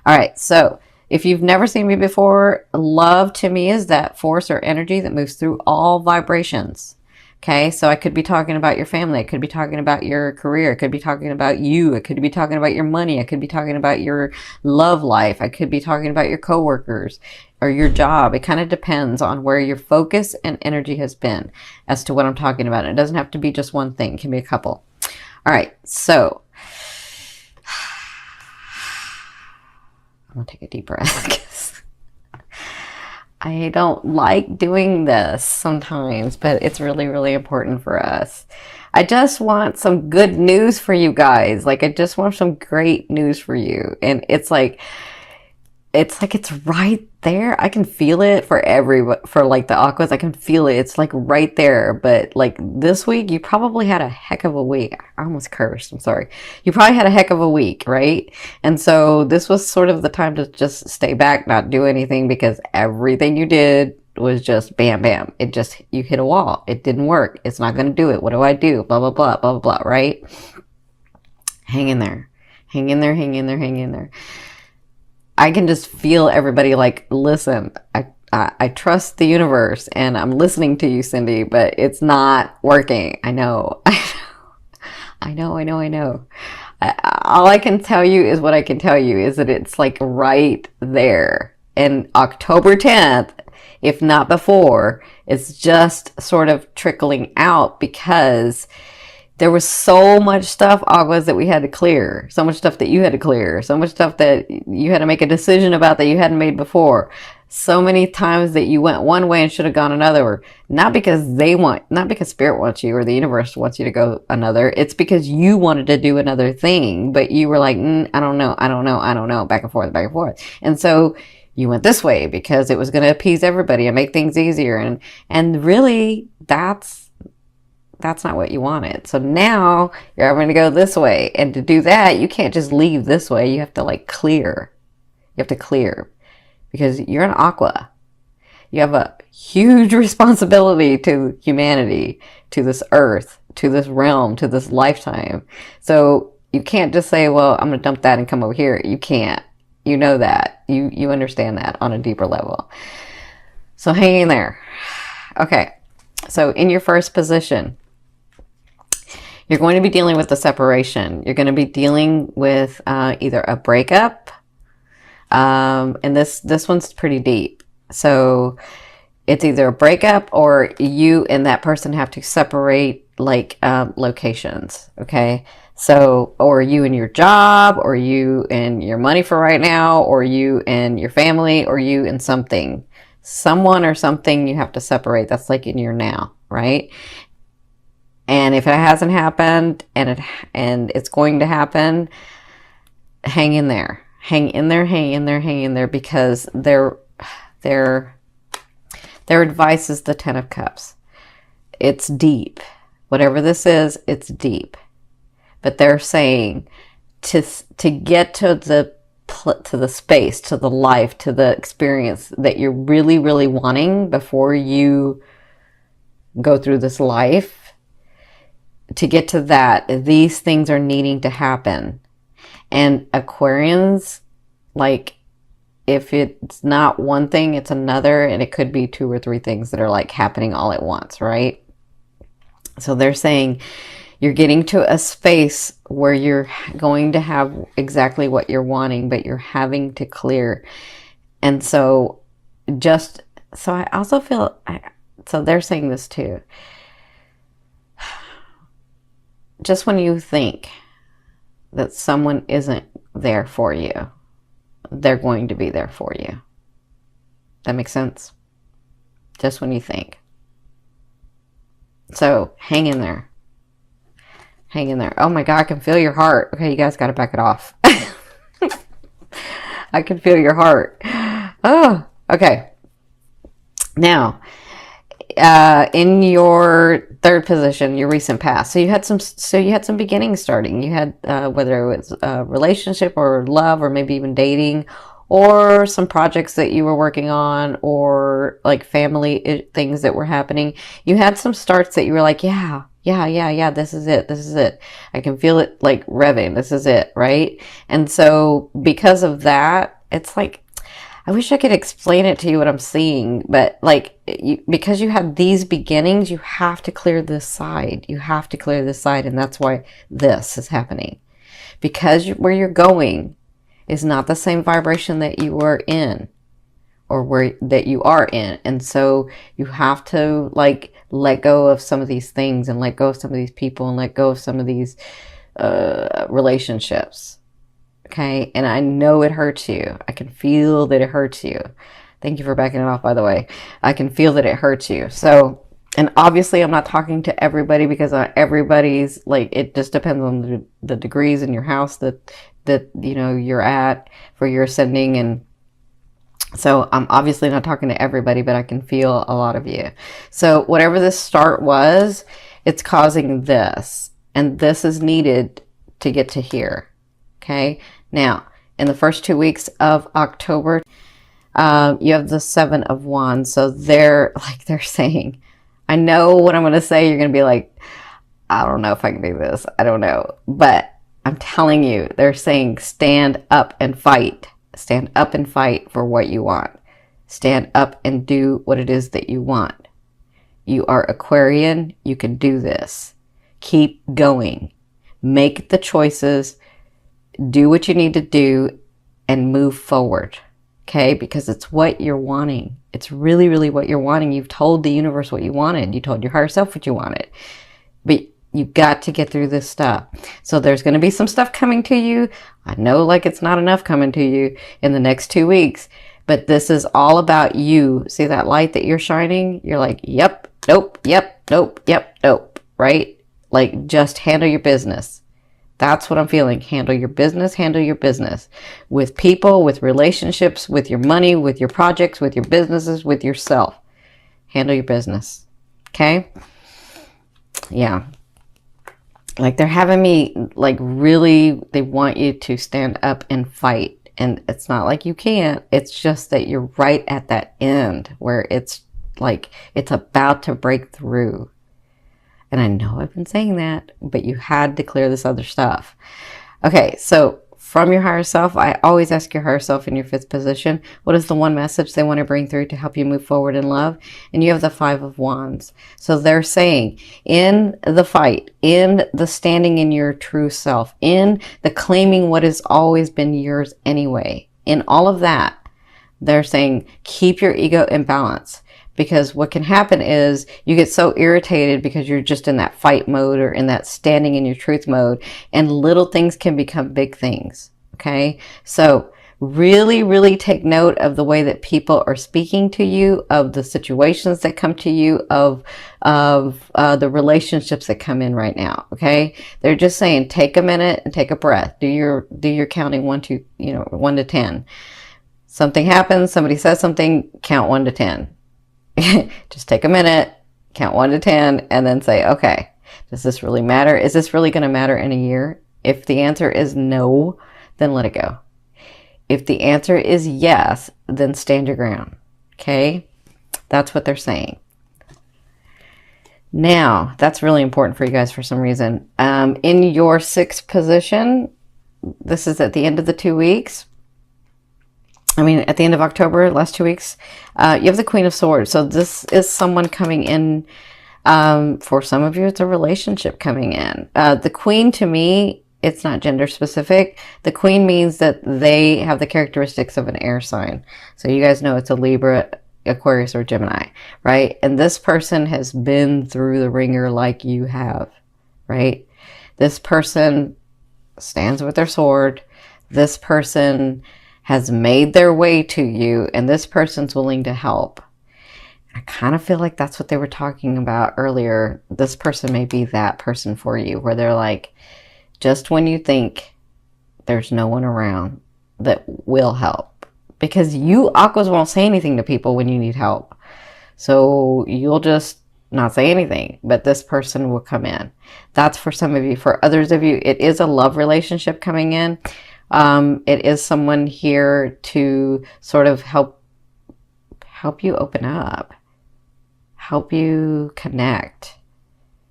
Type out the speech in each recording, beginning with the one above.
All right, so if you've never seen me before, love to me is that force or energy that moves through all vibrations. Okay, so I could be talking about your family. I could be talking about your career. I could be talking about you. I could be talking about your money. I could be talking about your love life. I could be talking about your coworkers or your job. It kind of depends on where your focus and energy has been as to what I'm talking about. It doesn't have to be just one thing. It can be a couple. All right, so I'm going to take a deep breath because I don't like doing this sometimes, but it's really, really important for us. I just want some good news for you guys. Like, I just want some great news for you. And it's right there. I can feel it for like the Aquas. I can feel it. It's like right there. But like this week, you probably had a heck of a week. I almost cursed. I'm sorry. You probably had a heck of a week, right? And so this was sort of the time to just stay back, not do anything, because everything you did was just bam, bam. You hit a wall. It didn't work. It's not going to do it. What do I do? Blah, blah, blah, blah, blah, blah, right? Hang in there. Hang in there, hang in there, hang in there. I can just feel everybody like, listen, I trust the universe and I'm listening to you, Cindy, but it's not working. I know. I know. All I can tell you is what I can tell you is that it's like right there. And October 10th, if not before, it's just sort of trickling out because there was so much stuff, Aguas, that we had to clear. So much stuff that you had to clear. So much stuff that you had to make a decision about that you hadn't made before. So many times that you went one way and should have gone another. Not because Spirit wants you or the universe wants you to go another. It's because you wanted to do another thing. But you were like, I don't know. Back and forth. And so you went this way because it was going to appease everybody and make things easier. And really, that's not what you wanted. So now you're having to go this way. And to do that, you can't just leave this way. You have to like clear. You have to clear because you're an Aqua. You have a huge responsibility to humanity, to this earth, to this realm, to this lifetime. So you can't just say, well, I'm going to dump that and come over here. You can't. You know that. You understand that on a deeper level. So hang in there. Okay. So in your first position, you're going to be dealing with the separation. You're going to be dealing with either a breakup, and this one's pretty deep. So it's either a breakup or you and that person have to separate like locations, okay? So, or you and your job, or you and your money for right now, or you and your family, or you and something. Someone or something you have to separate. That's like in your now, right? And if it hasn't happened and it's going to happen, hang in there. Hang in there because their advice is the 10 of Cups. It's deep. Whatever this is, it's deep. But they're saying to get to the space, to the life, to the experience that you're really, really wanting before you go through this life, to get to that, these things are needing to happen. And Aquarians, like, if it's not one thing, it's another, and it could be 2 or 3 things that are like happening all at once, right? So they're saying you're getting to a space where you're going to have exactly what you're wanting, but you're having to clear. And so I also feel, so they're saying this too. Just when you think that someone isn't there for you, they're going to be there for you. That makes sense? Just when you think. So hang in there. Hang in there. Oh my God, I can feel your heart. Okay, you guys got to back it off. I can feel your heart. Oh, okay. Now, in your third position, your recent past. So you had some beginnings starting. You had whether it was a relationship or love or maybe even dating, or some projects that you were working on, or like family things that were happening. You had some starts that you were like, yeah, this is it. I can feel it like revving. This is it, right? And so because of that, it's like, I wish I could explain it to you what I'm seeing, but like, because you had these beginnings, you have to clear this side. You have to clear this side, and that's why this is happening. Because where you're going is not the same vibration that you were in, or where that you are in, and so you have to like let go of some of these things, and let go of some of these people, and let go of some of these relationships. Okay, and I know it hurts you. I can feel that it hurts you. Thank you for backing it off, by the way. I can feel that it hurts you. So, and obviously I'm not talking to everybody, because everybody's like, it just depends on the degrees in your house that you know you're at for your ascending. And so I'm obviously not talking to everybody, but I can feel a lot of you. So whatever this start was, it's causing this, and this is needed to get to here. Okay. Now, in the first 2 weeks of October, you have the Seven of Wands. So they're saying, I know what I'm going to say. You're going to be like, I don't know if I can do this. I don't know. But I'm telling you, they're saying stand up and fight. Stand up and fight for what you want. Stand up and do what it is that you want. You are Aquarian. You can do this. Keep going. Make the choices. Do what you need to do and move forward, okay? Because it's what you're wanting. It's really, really what you're wanting. You've told the universe what you wanted. You told your higher self what you wanted. But you've got to get through this stuff. So there's going to be some stuff coming to you. I know like it's not enough coming to you in the next 2 weeks. But this is all about you. See that light that you're shining? You're like, yep, nope, yep, nope, yep, nope, right? Like, just handle your business. That's what I'm feeling. Handle your business. Handle your business. With people, with relationships, with your money, with your projects, with your businesses, with yourself. Handle your business. Okay? Yeah. Like, they're having me, like, really, they want you to stand up and fight. And it's not like you can't. It's just that you're right at that end where it's like, it's about to break through. And I know I've been saying that, but you had to clear this other stuff. Okay, so from your higher self, I always ask your higher self in your 5th position, what is the one message they want to bring through to help you move forward in love? And you have the 5 of Wands. So they're saying, in the fight, in the standing in your true self, in the claiming what has always been yours anyway, in all of that, they're saying, keep your ego in balance. Because what can happen is you get so irritated because you're just in that fight mode or in that standing in your truth mode, and little things can become big things. Okay. So really, really take note of the way that people are speaking to you, of the situations that come to you, of the relationships that come in right now. Okay. They're just saying, take a minute and take a breath. Do your counting 1 to 10. Something happens. Somebody says something, count 1 to 10. Just take a minute, count 1 to 10, and then say, okay, does this really matter? Is this really going to matter in a year? If the answer is no, then let it go. If the answer is yes, then stand your ground. Okay? That's what they're saying. Now, that's really important for you guys for some reason. In your 6th position, this is at the end of the 2 weeks. At the end of October, last 2 weeks, you have the Queen of Swords. So this is someone coming in. For some of you, it's a relationship coming in. The Queen, to me, it's not gender specific. The Queen means that they have the characteristics of an air sign. So you guys know it's a Libra, Aquarius, or Gemini, right? And this person has been through the ringer like you have, right? This person stands with their sword. This person has made their way to you, and this person's willing to help. I kind of feel like that's what they were talking about earlier. This person may be that person for you, where they're like, just when you think there's no one around that will help. Because you, Aquas, won't say anything to people when you need help. So you'll just not say anything, but this person will come in. That's for some of you. For others of you, it is a love relationship coming in. It is someone here to sort of help you open up, help you connect,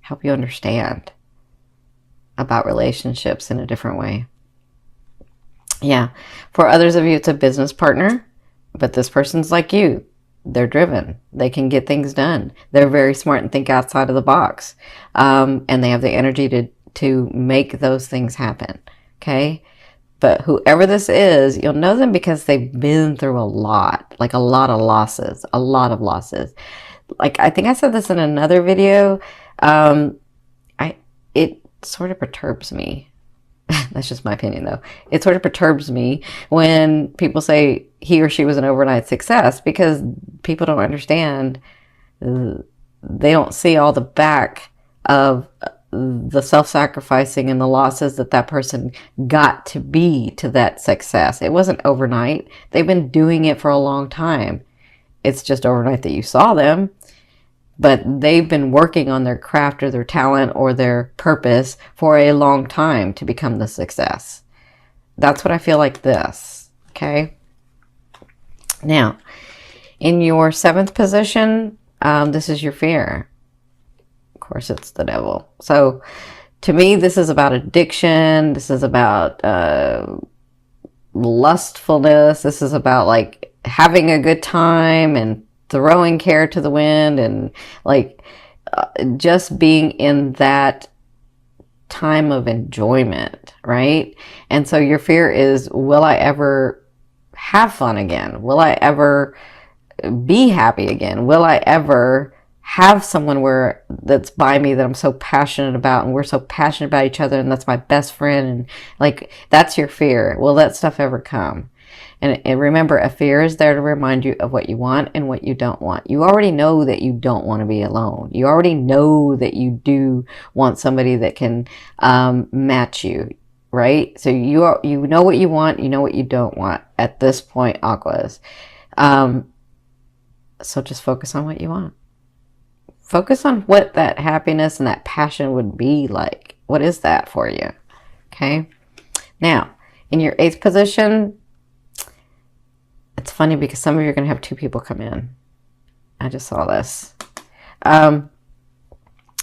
help you understand about relationships in a different way. Yeah. For others of you, it's a business partner, but this person's like you. They're driven. They can get things done. They're very smart and think outside of the box. And they have the energy to make those things happen. Okay. But whoever this is, you'll know them because they've been through a lot, like a lot of losses, a lot of losses. Like, I think I said this in another video. Um, it sort of perturbs me. That's just my opinion, though. It sort of perturbs me when people say he or she was an overnight success, because people don't understand. They don't see all the back of the self-sacrificing and the losses that person got to be to that success. It wasn't overnight. They've been doing it for a long time. It's just overnight that you saw them. But they've been working on their craft or their talent or their purpose for a long time to become the success. That's what I feel like this. Okay. Now, in your 7th position, this is your fear. Of course, it's the devil. So to me, this is about addiction. This is about lustfulness. This is about like having a good time and throwing care to the wind, and like just being in that time of enjoyment, right? And so your fear is, will I ever have fun again? Will I ever be happy again? Will I ever have someone that's by me that I'm so passionate about, and we're so passionate about each other, and that's my best friend, and like, that's your fear. Will that stuff ever come? And remember, a fear is there to remind you of what you want and what you don't want. You already know that you don't want to be alone. You already know that you do want somebody that can match you, right? So you know what you want, you know what you don't want at this point, Aquas. So just focus on what you want. Focus on what that happiness and that passion would be like. What is that for you? Okay. Now, in your 8th position, it's funny because some of you are going to have 2 people come in. I just saw this. In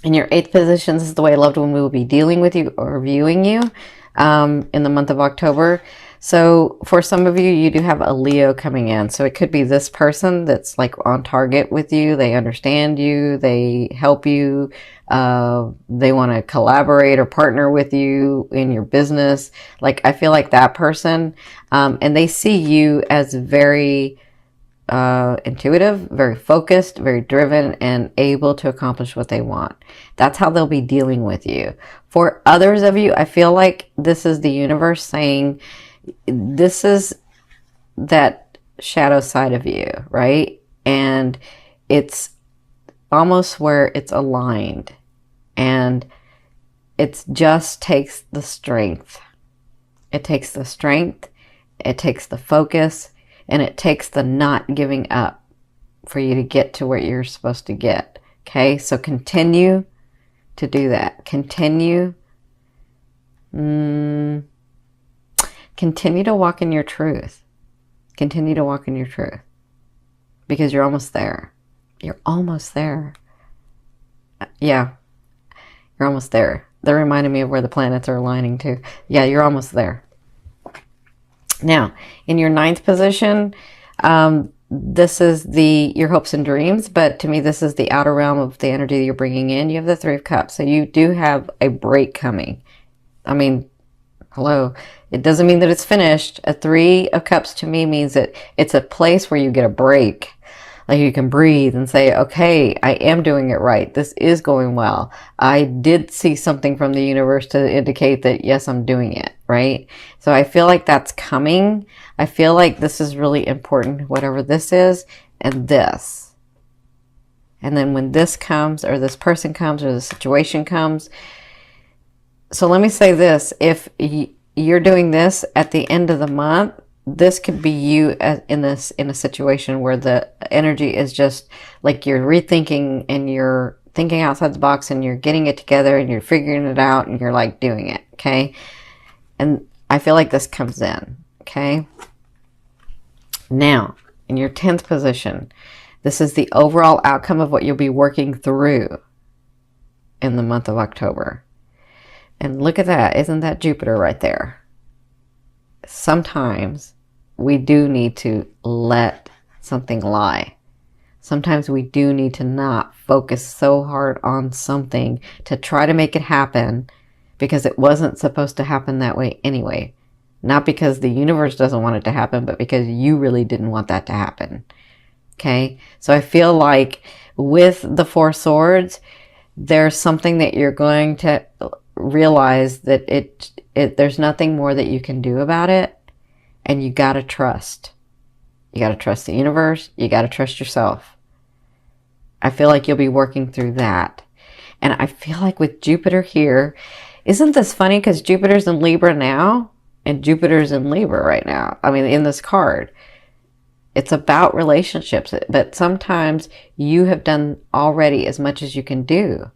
your 8th position, this is the way a loved one will be dealing with you or viewing you in the month of October. So for some of you, you do have a Leo coming in. So it could be this person that's like on target with you. They understand you. They help you. They want to collaborate or partner with you in your business. Like, I feel like that person. And they see you as very intuitive, very focused, very driven, and able to accomplish what they want. That's how they'll be dealing with you. For others of you, I feel like this is the universe saying, this is that shadow side of you, right? And it's almost where it's aligned, and it just takes the strength. It takes the strength, it takes the focus, and it takes the not giving up for you to get to where you're supposed to get. Okay, so continue to do that. Continue to walk in your truth. Continue to walk in your truth. Because you're almost there. You're almost there. Yeah, you're almost there. That reminded me of where the planets are aligning to. Yeah, you're almost there. Now, in your 9th position, this is your hopes and dreams, but to me, this is the outer realm of the energy that you're bringing in. You have the 3 of Cups, so you do have a break coming. I mean, hello. It doesn't mean that it's finished. A 3 of Cups to me means that it's a place where you get a break. Like, you can breathe and say, okay, I am doing it right. This is going well. I did see something from the universe to indicate that, yes, I'm doing it, right? So I feel like that's coming. I feel like this is really important, whatever this is, and this. And then when this comes, or this person comes, or the situation comes. So let me say this. If you're doing this at the end of the month, this could be you in a situation where the energy is just like you're rethinking and you're thinking outside the box and you're getting it together and you're figuring it out and you're like doing it. Okay. And I feel like this comes in. Okay. Now, in your 10th position, this is the overall outcome of what you'll be working through in the month of October. And look at that. Isn't that Jupiter right there? sometimes we do need to let something lie. Sometimes we do need to not focus so hard on something to try to make it happen because it wasn't supposed to happen that way anyway. Not because the universe doesn't want it to happen, but because you really didn't want that to happen. Okay? So I feel like with the Four Swords, there's something that you're going to realize that there's nothing more that you can do about it, and you got to trust. You got to trust the universe. You got to trust yourself. I feel like you'll be working through that. And I feel like with Jupiter here, isn't this funny? Because Jupiter's in Libra now, and Jupiter's in Libra right now. I mean, in this card. It's about relationships, but sometimes you have done already as much as you can do.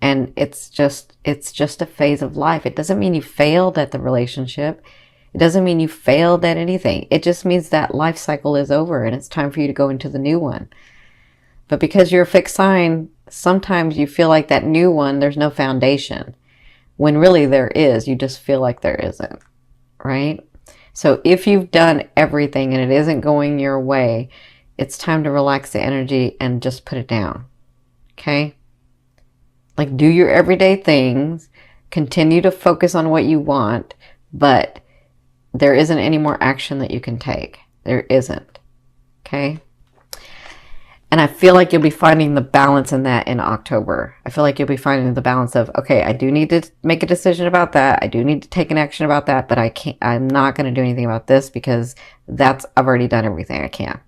And it's just a phase of life. It doesn't mean you failed at the relationship. It doesn't mean you failed at anything. It just means that life cycle is over and it's time for you to go into the new one. But because you're a fixed sign, sometimes you feel like that new one, there's no foundation. When really there is, you just feel like there isn't, right? So if you've done everything and it isn't going your way, it's time to relax the energy and just put it down, okay? Like, do your everyday things, continue to focus on what you want, but there isn't any more action that you can take. There isn't, okay? And I feel like you'll be finding the balance in that in October. I feel like you'll be finding the balance of, okay, I do need to make a decision about that. I do need to take an action about that, but I'm not going to do anything about this because I've already done everything I can.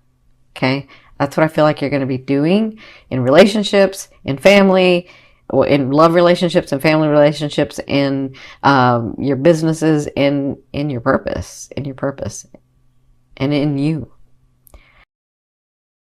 Okay. That's what I feel like you're going to be doing in relationships, in family, in love relationships and family relationships, in your businesses, in your purpose, and in you.